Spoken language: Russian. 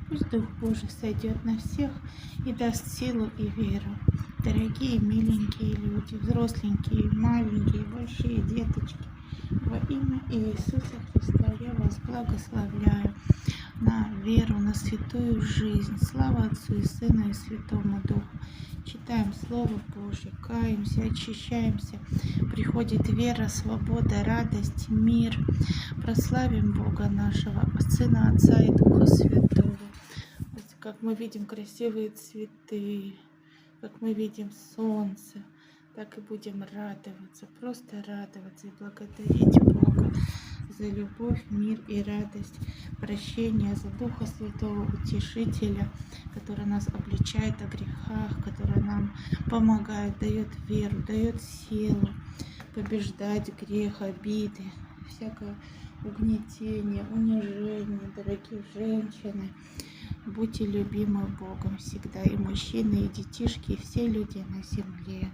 Пусть Дух Божий сойдет на всех и даст силу и веру. Дорогие, миленькие люди, взросленькие, маленькие, большие деточки, во имя Иисуса Христа я вас благословляю на веру, на святую жизнь. Слава Отцу и Сыну и Святому Духу. Читаем Слово Божье, каемся, очищаемся. Приходит вера, свобода, радость, мир. Прославим Бога нашего, Сына, Отца и Духа Святого. Как мы видим красивые цветы, как мы видим солнце, так и будем радоваться, просто радоваться и благодарить Бога за любовь, мир и радость, прощение, за Духа Святого Утешителя, который нас обличает о грехах, который нам помогает, дает веру, дает силу побеждать грех, обиды, всякое угнетение, унижение, дорогие женщины. Будьте любимы Богом всегда, и мужчины, и детишки, и все люди на земле.